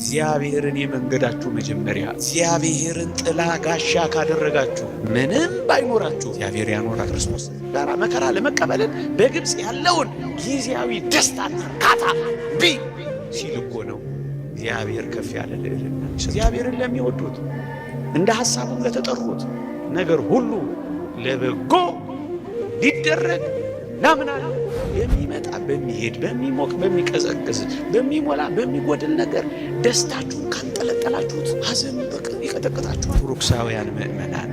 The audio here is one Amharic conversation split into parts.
እግዚአብሔርን የመንገዳችሁ መጀመሪያ እግዚአብሔርን ጥላ ጋሻ ካደረጋችሁ ምንም ባይኖራችሁ እግዚአብሔር ያኖራል። ክርስቶስ ጋራ መከራ ለመቀበልን በግብፅ ያለውን ጊዜያዊ ደስታና እርካታ ሲል እኮ ነው እግዚአብሔር ከፍ ያለ ልዕልና። እግዚአብሔርን ለሚወዱት እንደ ሐሳቡም ለተጠሩት ነገር ሁሉ ለበጎ ሊደረግ ናምናለን። የሚመጣ በሚሄድ በሚሞቅ በሚቀዘቅዝ በሚሞላ በሚጎድል ነገር ደስታችሁን ካንጠለጠላችሁት ሐዘን ይቀጠቅጣችኋል። ኦርቶዶክሳውያን ምእመናን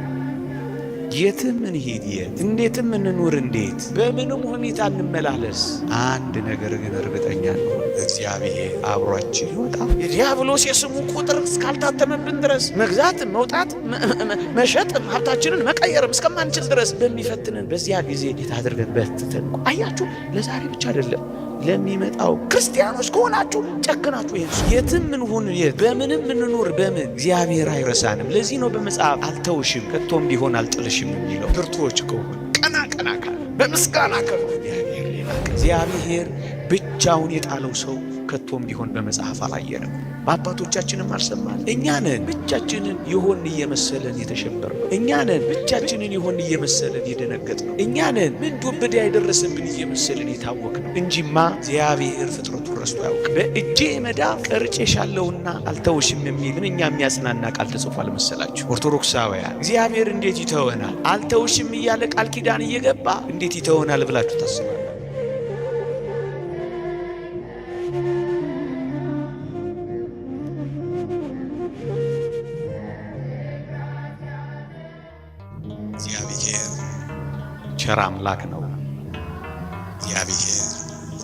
የትም እንሂድ የት እንዴትም እንኑር እንዴት በምንም ሁኔታ እንመላለስ፣ አንድ ነገር ግን እርግጠኛ ነው፣ እግዚአብሔር አብሯችን ይወጣል። የዲያብሎስ የስሙ ቁጥር እስካልታተመብን ድረስ መግዛትም መውጣት መሸጥም ሀብታችንን መቀየርም እስከማንችል ድረስ በሚፈትንን በዚያ ጊዜ እንዴት አድርገን በትተን አያችሁ። ለዛሬ ብቻ አይደለም ለሚመጣው ክርስቲያኖች ከሆናችሁ ጨክናችሁ የትም እንሁን የት በምንም እንኑር በምን እግዚአብሔር አይረሳንም። ለዚህ ነው በመጽሐፍ አልተውሽም ከቶም ቢሆን አልጥልሽም የሚለው። ብርቱዎች ከሆኑ ቀና ካለ በምስጋና ከሆነ እግዚአብሔር ብቻውን የጣለው ሰው ከቶም ቢሆን በመጽሐፍ አላየንም፣ በአባቶቻችንም አልሰማን። እኛ ነን ብቻችንን ይሆን እየመሰለን የተሸበርነው። እኛ ነን ብቻችንን ይሆን እየመሰለን የደነገጥነው። እኛ ነን ምን ዱብዳ የደረሰብን እየመሰለን የታወቅነው እንጂማ እግዚአብሔር ፍጥረቱን ረስቶ ያውቅ። በእጄ መዳፍ ቀርጬሻለሁና አልተውሽም የሚል ምንኛ የሚያጽናና ቃል ተጽፏል መሰላችሁ? ኦርቶዶክሳውያን እግዚአብሔር እንዴት ይተወናል? አልተውሽም እያለ ቃል ኪዳን እየገባ እንዴት ይተወናል ብላችሁ ታስባላችሁ? እግዚአብሔር ቸር አምላክ ነው። እግዚአብሔር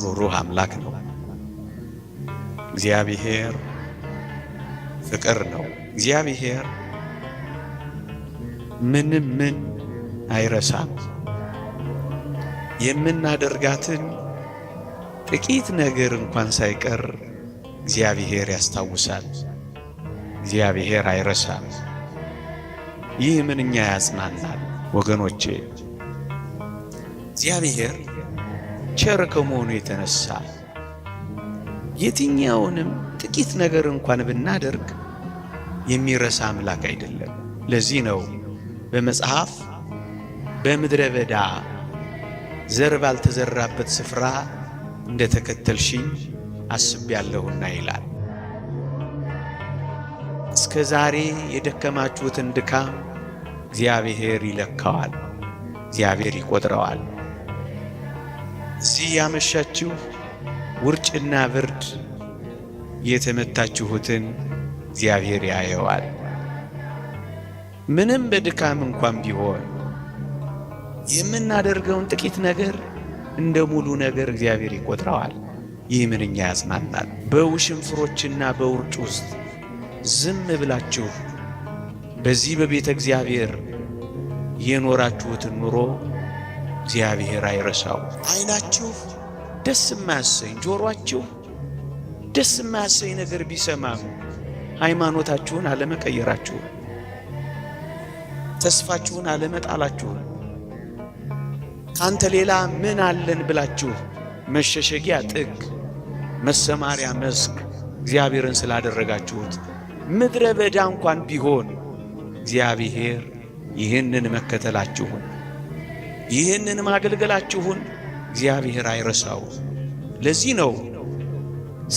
ሩህሩህ አምላክ ነው። እግዚአብሔር ፍቅር ነው። እግዚአብሔር ምን አይረሳም። የምናደርጋትን ጥቂት ነገር እንኳን ሳይቀር እግዚአብሔር ያስታውሳል። እግዚአብሔር አይረሳም። ይህ ምንኛ ያጽናናል ወገኖቼ። እግዚአብሔር ቸር ከመሆኑ የተነሳ የትኛውንም ጥቂት ነገር እንኳን ብናደርግ የሚረሳ አምላክ አይደለም። ለዚህ ነው በመጽሐፍ በምድረ በዳ ዘር ባልተዘራበት ስፍራ እንደተከተልሽኝ አስቤያለሁና ይላል። እስከ ዛሬ የደከማችሁትን ድካም እግዚአብሔር ይለካዋል፣ እግዚአብሔር ይቆጥረዋል። እዚህ ያመሻችሁ ውርጭና ብርድ የተመታችሁትን እግዚአብሔር ያየዋል። ምንም በድካም እንኳን ቢሆን የምናደርገውን ጥቂት ነገር እንደ ሙሉ ነገር እግዚአብሔር ይቆጥረዋል። ይህ ምንኛ ያጽናናል። በውሽንፍሮችና በውርጭ ውስጥ ዝም ብላችሁ በዚህ በቤተ እግዚአብሔር የኖራችሁትን ኑሮ እግዚአብሔር አይረሳው። ዓይናችሁ ደስ የማያሰኝ ጆሮአችሁ ደስ የማያሰኝ ነገር ቢሰማም ሃይማኖታችሁን አለመቀየራችሁን፣ ተስፋችሁን አለመጣላችሁን፣ ካንተ ሌላ ምን አለን ብላችሁ መሸሸጊያ ጥግ መሰማሪያ መስክ እግዚአብሔርን ስላደረጋችሁት ምድረ በዳ እንኳን ቢሆን እግዚአብሔር ይህንን መከተላችሁን ይህንን ማገልገላችሁን እግዚአብሔር አይረሳው። ለዚህ ነው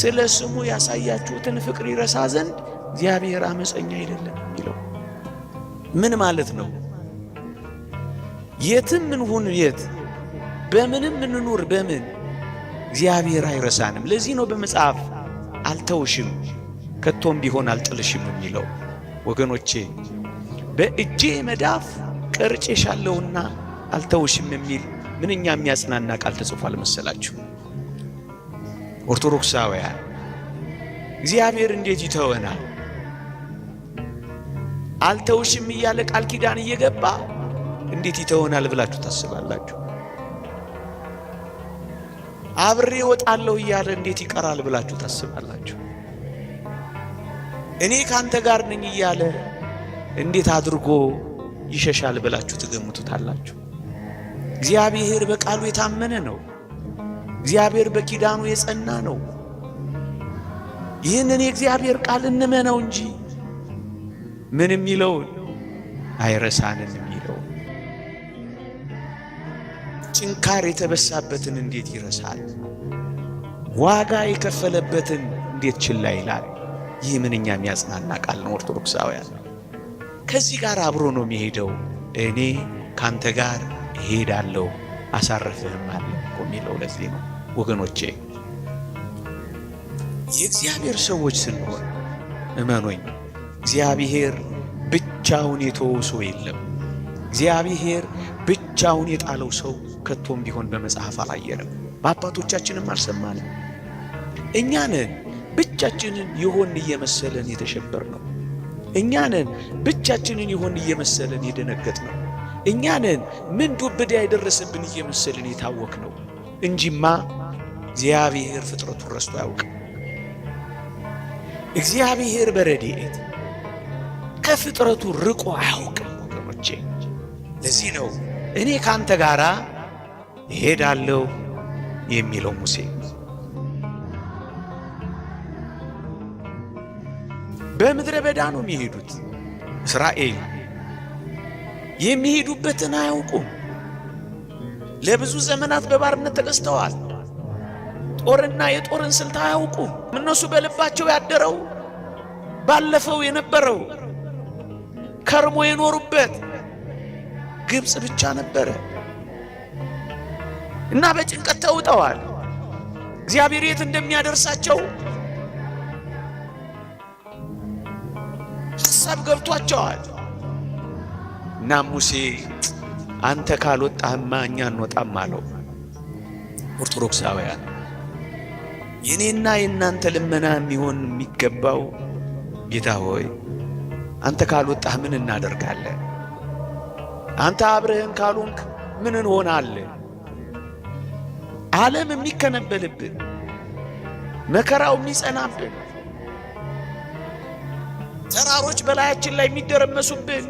ስለ ስሙ ያሳያችሁትን ፍቅር ይረሳ ዘንድ እግዚአብሔር አመፀኛ አይደለም ይለው። ምን ማለት ነው? የትም እንሁን የት በምንም እንኑር በምን እግዚአብሔር አይረሳንም። ለዚህ ነው በመጽሐፍ አልተውሽም ከቶም ቢሆን አልጥልሽም የሚለው። ወገኖቼ በእጄ መዳፍ ቀርጬሻለሁና አልተውሽም የሚል ምንኛ የሚያጽናና ቃል ተጽፏል መሰላችሁ? ኦርቶዶክሳውያን እግዚአብሔር እንዴት ይተወናል? አልተውሽም እያለ ቃል ኪዳን እየገባ እንዴት ይተወናል ብላችሁ ታስባላችሁ? አብሬ እወጣለሁ እያለ እንዴት ይቀራል ብላችሁ ታስባላችሁ? እኔ ካንተ ጋር ነኝ እያለ እንዴት አድርጎ ይሸሻል ብላችሁ ትገምቱታላችሁ? እግዚአብሔር በቃሉ የታመነ ነው። እግዚአብሔር በኪዳኑ የጸና ነው። ይህንን የእግዚአብሔር ቃል እንመነው እንጂ ምን የሚለውን አይረሳንም የሚለው ጭንካር የተበሳበትን እንዴት ይረሳል? ዋጋ የከፈለበትን እንዴት ችላ ይላል? ይህ ምንኛ የሚያጽናና ቃል ነው። ኦርቶዶክሳውያን ከዚህ ጋር አብሮ ነው የሚሄደው። እኔ ካንተ ጋር እሄዳለሁ አሳርፍህም አለ እኮ የሚለው ለዚህ ነው ወገኖቼ። የእግዚአብሔር ሰዎች ስንሆን እመኖኝ እግዚአብሔር ብቻውን የተወው ሰው የለም። እግዚአብሔር ብቻውን የጣለው ሰው ከቶም ቢሆን በመጽሐፍ አላየንም፣ በአባቶቻችንም አልሰማንም። እኛ ነን ብቻችንን ይሆን እየመሰለን የተሸበር ነው። እኛ ነን ብቻችንን ይሆን እየመሰለን የደነገጥ ነው። እኛ ነን ምን ዱብዳ የደረሰብን እየመሰለን የታወክ ነው እንጂማ እግዚአብሔር ፍጥረቱን ረስቶ አያውቅም። እግዚአብሔር በረድኤት ከፍጥረቱ ርቆ አያውቅም ወገኖቼ። ለዚህ ነው እኔ ካንተ ጋር እሄዳለሁ የሚለው ሙሴ። በምድረ በዳ ነው የሚሄዱት። እስራኤል የሚሄዱበትን አያውቁም። ለብዙ ዘመናት በባርነት ተገዝተዋል። ጦርና የጦርን ስልት አያውቁም። እነሱ በልባቸው ያደረው ባለፈው የነበረው ከርሞ የኖሩበት ግብፅ ብቻ ነበረ እና በጭንቀት ተውጠዋል። እግዚአብሔር የት እንደሚያደርሳቸው ሐሳብ ገብቷቸዋል። እና ሙሴ አንተ ካልወጣህማ እኛ እንወጣም አለው። ኦርቶዶክሳውያን የኔና የእናንተ ልመና የሚሆን የሚገባው ጌታ ሆይ አንተ ካልወጣህ ምን እናደርጋለን? አንተ አብረህን ካልሆንክ ምን እንሆናለን? ዓለም የሚከነበልብን፣ መከራው የሚጸናብን፣ ተራሮች በላያችን ላይ የሚደረመሱብን፣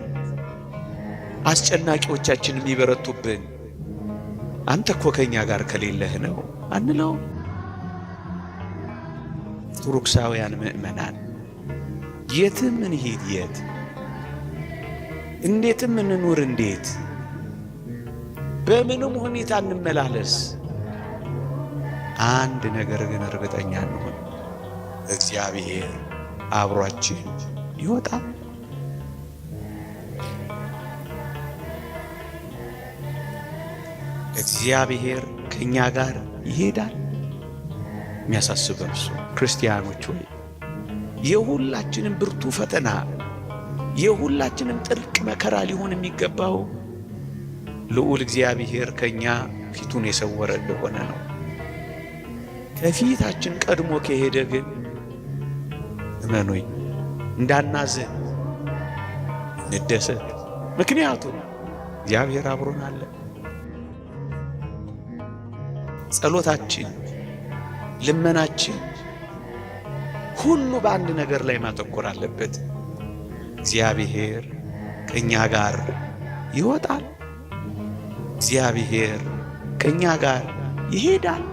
አስጨናቂዎቻችን የሚበረቱብን አንተ እኮ ከኛ ጋር ከሌለህ ነው አንለው? ኦርቶዶክሳውያን ምእመናን የትም እንሂድ የት እንዴትም እንኑር እንዴት በምንም ሁኔታ እንመላለስ፣ አንድ ነገር ግን እርግጠኛ እንሆን፣ እግዚአብሔር አብሯችን ይወጣል። እግዚአብሔር ከኛ ጋር ይሄዳል። የሚያሳስበን እሱ ክርስቲያኖች ሆይ የሁላችንም ብርቱ ፈተና የሁላችንም ጥልቅ መከራ ሊሆን የሚገባው ልዑል እግዚአብሔር ከኛ ፊቱን የሰወረ እንደሆነ ነው። ከፊታችን ቀድሞ ከሄደ ግን እመኑኝ እንዳናዝን እንደሰት። ምክንያቱም እግዚአብሔር አብሮን አለ። ጸሎታችን፣ ልመናችን ሁሉ በአንድ ነገር ላይ ማተኮር አለበት። እግዚአብሔር ከኛ ጋር ይወጣል። እግዚአብሔር ከኛ ጋር ይሄዳል።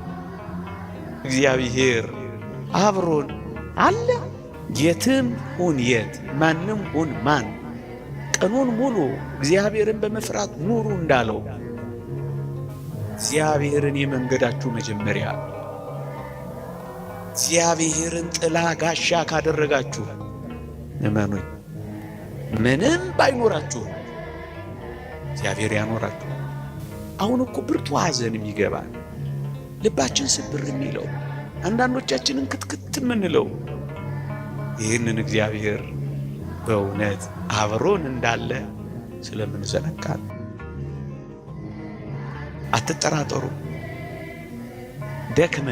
እግዚአብሔር አብሮን አለ። የትም ሁን የት፣ ማንም ሁን ማን፣ ቀኑን ሙሉ እግዚአብሔርን በመፍራት ኑሩ እንዳለው እግዚአብሔርን የመንገዳችሁ መጀመሪያ እግዚአብሔርን ጥላ ጋሻ ካደረጋችሁ እመኑኝ ምንም ባይኖራችሁ እግዚአብሔር ያኖራችሁ። አሁን እኮ ብርቱ ሐዘን የሚገባል፣ ልባችን ስብር የሚለው፣ አንዳንዶቻችንን ክትክት የምንለው ይህንን እግዚአብሔር በእውነት አብሮን እንዳለ ስለምንዘነጋ ነው። አትጠራጠሩ። ደክመ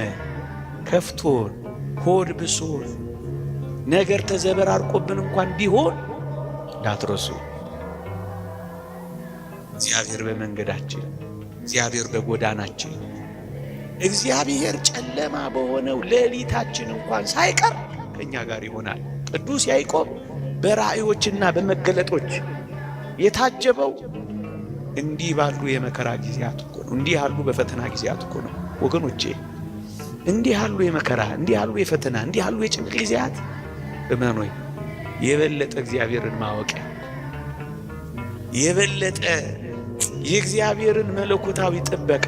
ከፍቶን ሆድ ብሶን ነገር ተዘበራርቆብን እንኳን ቢሆን እንዳትረሱ እግዚአብሔር በመንገዳችን፣ እግዚአብሔር በጎዳናችን፣ እግዚአብሔር ጨለማ በሆነው ሌሊታችን እንኳን ሳይቀር ከኛ ጋር ይሆናል። ቅዱስ ያዕቆብ በራእዮችና በመገለጦች የታጀበው እንዲህ ባሉ የመከራ ጊዜያት እኮ ነው። እንዲህ ያሉ በፈተና ጊዜያት እኮ ነው ወገኖቼ። እንዲህ ያሉ የመከራ እንዲህ ያሉ የፈተና እንዲህ ያሉ የጭንቅ ጊዜያት እመኖኝ የበለጠ እግዚአብሔርን ማወቂያ የበለጠ የእግዚአብሔርን መለኮታዊ ጥበቃ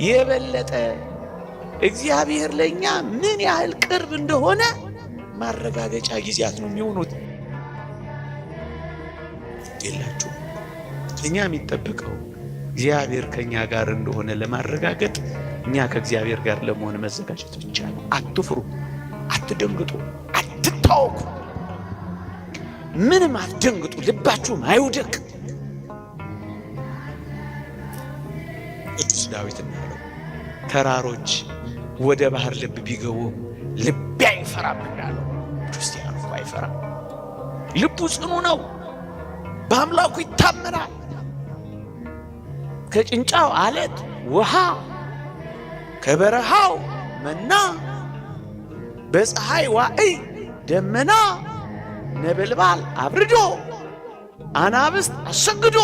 የበለጠ እግዚአብሔር ለኛ ምን ያህል ቅርብ እንደሆነ ማረጋገጫ ጊዜያት ነው የሚሆኑት። ይላችሁ እኛ የሚጠበቀው እግዚአብሔር ከኛ ጋር እንደሆነ ለማረጋገጥ እኛ ከእግዚአብሔር ጋር ለመሆን መዘጋጀት ብቻ ነው። አትፍሩ፣ አትደንግጡ፣ አትታወኩ፣ ምንም አትደንግጡ፣ ልባችሁም አይውደቅ። ቅዱስ ዳዊት እንዳለው ተራሮች ወደ ባህር ልብ ቢገቡ ልቤ አይፈራም እንዳለው ክርስቲያኑ አይፈራም። ልቡ ጽኑ ነው፣ በአምላኩ ይታመናል። ከጭንጫው አለት ውሃ፣ ከበረሃው መና፣ በፀሐይ ዋዕይ ደመና፣ ነበልባል አብርዶ አናብስት አሰግዶ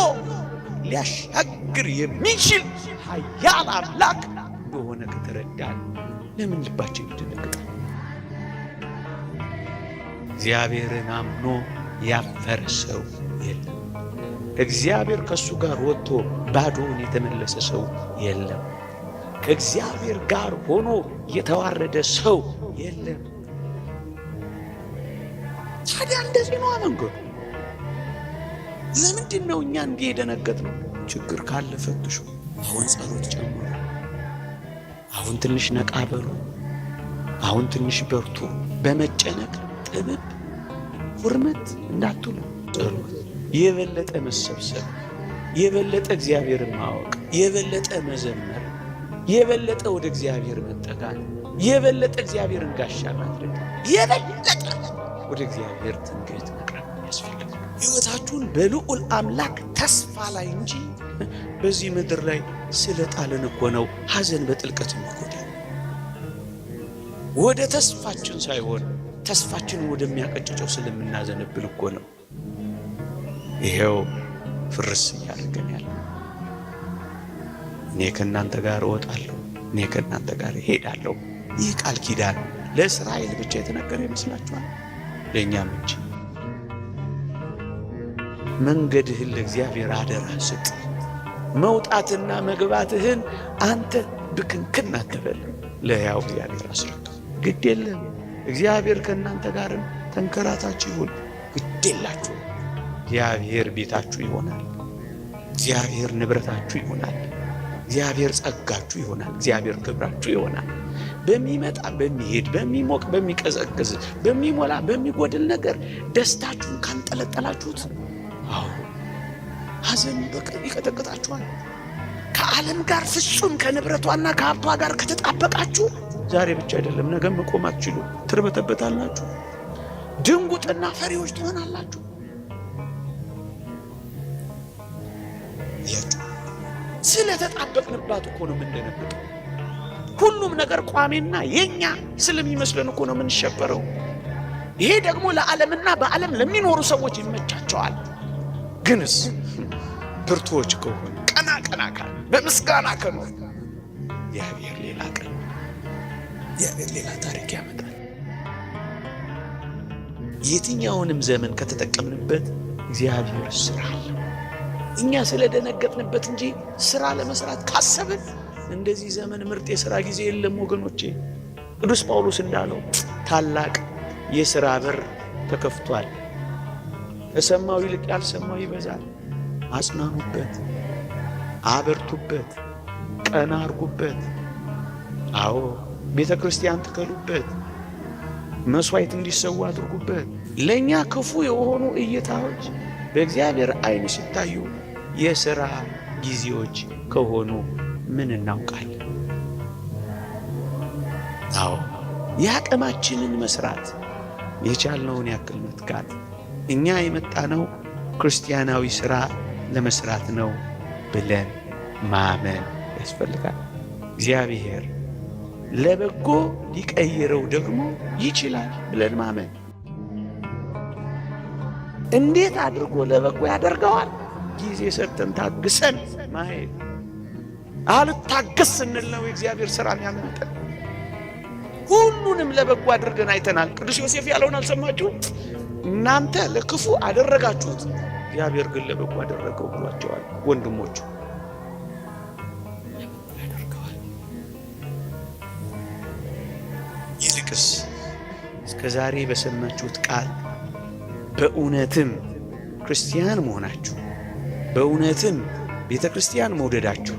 ሊያሻግር የሚችል ኃያል አምላክ እንደሆነ ከተረዳን ለምን ልባችን ይደነግጣል? እግዚአብሔርን አምኖ ያፈረ ሰው የለም። እግዚአብሔር ከሱ ጋር ወጥቶ ባዶውን የተመለሰ ሰው የለም። ከእግዚአብሔር ጋር ሆኖ የተዋረደ ሰው የለም። ታዲያ እንደዚህ ነው መንገዱ። ለምንድን ነው እኛ እንዲህ የደነገጥነው? ችግር ካለ ፈትሹ። አሁን ጸሎት ጨምሩ። አሁን ትንሽ ነቃ በሉ። አሁን ትንሽ በርቱ። በመጨነቅ ጥብብ ሁርመት እንዳትሉ። ጸሎት የበለጠ መሰብሰብ፣ የበለጠ እግዚአብሔርን ማወቅ፣ የበለጠ መዘመር፣ የበለጠ ወደ እግዚአብሔር መጠጋት፣ የበለጠ እግዚአብሔርን ጋሻ ማድረግ፣ የበለጠ ወደ እግዚአብሔር ትንግርት መቅረብ ያስፈልጋል። ሕይወታችሁን በልዑል አምላክ ተስፋ ላይ እንጂ በዚህ ምድር ላይ ስለጣልን እኮ ነው ሐዘን በጥልቀት የሚጎዳ። ወደ ተስፋችን ሳይሆን ተስፋችንን ወደሚያቀጭጨው ስለምናዘነብል እኮ ነው ይሄው ፍርስ እያደረገን ያለ። እኔ ከእናንተ ጋር እወጣለሁ፣ እኔ ከእናንተ ጋር እሄዳለሁ። ይህ ቃል ኪዳን ለእስራኤል ብቻ የተነገረ ይመስላችኋል? ለእኛም እንጂ። መንገድህን ለእግዚአብሔር አደራ ስጥ። መውጣትና መግባትህን አንተ ብክንክን አትበል፣ ለሕያው እግዚአብሔር አስረክብ። ግድ የለም እግዚአብሔር ከእናንተ ጋርም ተንከራታችሁ ይሁን፣ ግድ የላችሁ። እግዚአብሔር ቤታችሁ ይሆናል። እግዚአብሔር ንብረታችሁ ይሆናል። እግዚአብሔር ጸጋችሁ ይሆናል። እግዚአብሔር ክብራችሁ ይሆናል። በሚመጣ በሚሄድ በሚሞቅ በሚቀዘቅዝ በሚሞላ በሚጎድል ነገር ደስታችሁን ካንጠለጠላችሁት፣ አዎ ሐዘን ይቀጠቅጣችኋል። ከዓለም ጋር ፍጹም ከንብረቷና ከሀብቷ ጋር ከተጣበቃችሁ ዛሬ ብቻ አይደለም ነገ መቆም አትችሉ። ትርበተበታላችሁ። ድንጉጥና ፈሪዎች ትሆናላችሁ። ስለተጣበቅንባት እኮ ነው የምንደነግጠው። ሁሉም ነገር ቋሚና የኛ ስለሚመስለን እኮ ነው የምንሸበረው። ይሄ ደግሞ ለዓለምና በዓለም ለሚኖሩ ሰዎች ይመቻቸዋል። ግንስ ብርቱዎች ከሆኑ ቀና ካል በምስጋና ከኖር እግዚአብሔር ሌላ ቀን እግዚአብሔር ሌላ ታሪክ ያመጣል። የትኛውንም ዘመን ከተጠቀምንበት እግዚአብሔር ስራ አለው። እኛ ስለደነገጥንበት እንጂ ስራ ለመስራት ካሰብን እንደዚህ ዘመን ምርጥ የሥራ ጊዜ የለም ወገኖቼ። ቅዱስ ጳውሎስ እንዳለው ታላቅ የሥራ በር ተከፍቷል፣ ከሰማው ይልቅ ያልሰማው ይበዛል። አጽናኑበት፣ አበርቱበት፣ ቀና አርጉበት። አዎ ቤተ ክርስቲያን ትከሉበት፣ መስዋዕት እንዲሰዋ አድርጉበት። ለእኛ ክፉ የሆኑ እይታዎች በእግዚአብሔር ዓይን ሲታዩ የሥራ ጊዜዎች ከሆኑ ምን እናውቃለን? አዎ የአቅማችንን መስራት፣ የቻልነውን ያክል መትጋት። እኛ የመጣነው ክርስቲያናዊ ሥራ ለመስራት ነው ብለን ማመን ያስፈልጋል። እግዚአብሔር ለበጎ ሊቀይረው ደግሞ ይችላል ብለን ማመን። እንዴት አድርጎ ለበጎ ያደርገዋል? ጊዜ ሰጥተን ታግሰን ማየት። አልታገስ ስንል ነው የእግዚአብሔር ሥራ የሚያመልጠን። ሁሉንም ለበጎ አድርገን አይተናል። ቅዱስ ዮሴፍ ያለውን አልሰማችሁ? እናንተ ለክፉ አደረጋችሁት፣ እግዚአብሔር ግን ለበጎ አደረገው ብሏቸዋል። ወንድሞቹ ያደርገዋል። ይልቅስ እስከዛሬ በሰማችሁት ቃል በእውነትም ክርስቲያን መሆናችሁ፣ በእውነትም ቤተ ክርስቲያን መውደዳችሁ፣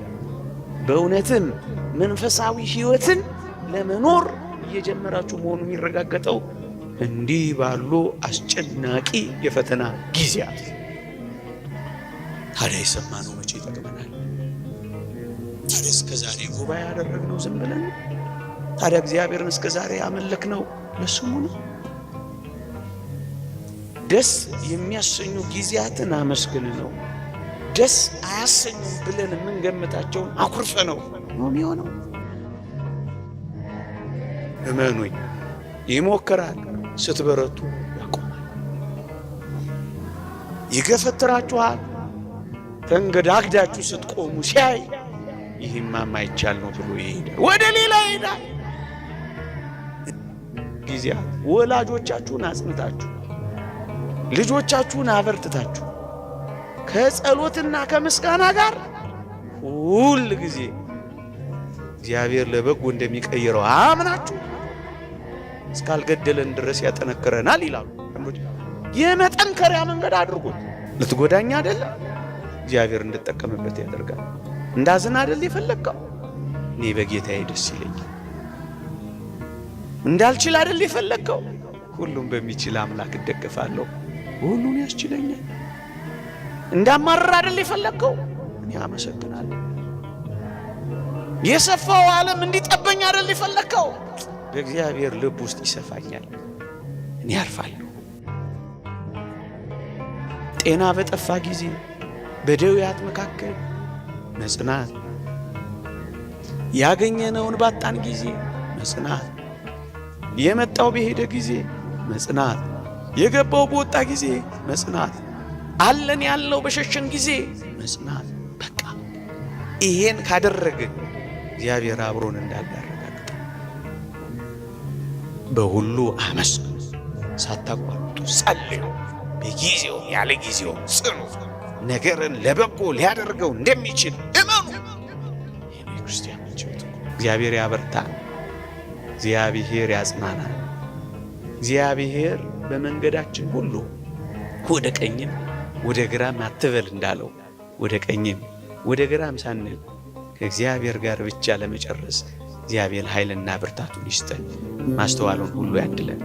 በእውነትም መንፈሳዊ ሕይወትን ለመኖር እየጀመራችሁ መሆኑ የሚረጋገጠው እንዲህ ባሉ አስጨናቂ የፈተና ጊዜያት። ታዲያ የሰማነው መቼ ይጠቅመናል? ታዲያ እስከዛሬ ጉባኤ ያደረግነው ዝም ብለን? ታዲያ እግዚአብሔርን እስከዛሬ ያመለክነው ለስሙ ነው? ደስ የሚያሰኙ ጊዜያትን አመስግን ነው። ደስ አያሰኙም ብለን የምንገምታቸውን አኩርፈ ነው የሚሆነው። እመኑኝ፣ ይሞክራል። ስትበረቱ ያቆማል። ይገፈትራችኋል። ተንገዳግዳችሁ ስትቆሙ ሲያይ ይህማ ማይቻል ነው ብሎ ይሄዳል፣ ወደ ሌላ ይሄዳል። ጊዜያት ወላጆቻችሁን አጽንታችሁ ልጆቻችሁን አበርትታችሁ ከጸሎትና ከምስጋና ጋር ሁል ጊዜ እግዚአብሔር ለበጎ እንደሚቀይረው አምናችሁ እስካልገደለን ድረስ ያጠነክረናል ይላሉ። የመጠንከሪያ መንገድ አድርጉት። ልትጎዳኛ አይደለም፣ እግዚአብሔር እንድጠቀምበት ያደርጋል። እንዳዝን አይደል የፈለግከው? እኔ በጌታዬ ደስ ይለኛል። እንዳልችል አይደል የፈለግከው? ሁሉም በሚችል አምላክ እደግፋለሁ፣ ሁሉን ያስችለኛል። እንዳማረር አይደል የፈለግከው? እኔ አመሰግናለሁ። የሰፋው ዓለም እንዲጠበኝ አይደል የፈለግከው? በእግዚአብሔር ልብ ውስጥ ይሰፋኛል፣ እኔ አርፋለሁ። ጤና በጠፋ ጊዜ በደዌያት መካከል መጽናት፣ ያገኘነውን ባጣን ጊዜ መጽናት፣ የመጣው በሄደ ጊዜ መጽናት፣ የገባው በወጣ ጊዜ መጽናት፣ አለን ያልነው በሸሸን ጊዜ መጽናት። በቃ ይሄን ካደረግን እግዚአብሔር አብሮን እንዳለ ያረጋግጣል። በሁሉ አመስግኑ፣ ሳታቋርጡ ጸልዩ፣ በጊዜው ያለ ጊዜው ጽኑ፣ ነገርን ለበጎ ሊያደርገው እንደሚችል እመኑ። ይሄ ክርስቲያኖች እግዚአብሔር ያበርታል፣ እግዚአብሔር ያጽናናል። እግዚአብሔር በመንገዳችን ሁሉ ወደ ቀኝም ወደ ግራም አትበል እንዳለው ወደ ቀኝም ወደ ግራም ሳንል ከእግዚአብሔር ጋር ብቻ ለመጨረስ እግዚአብሔር ኃይልና ብርታቱን ይስጠን፣ ማስተዋሉን ሁሉ ያድለን።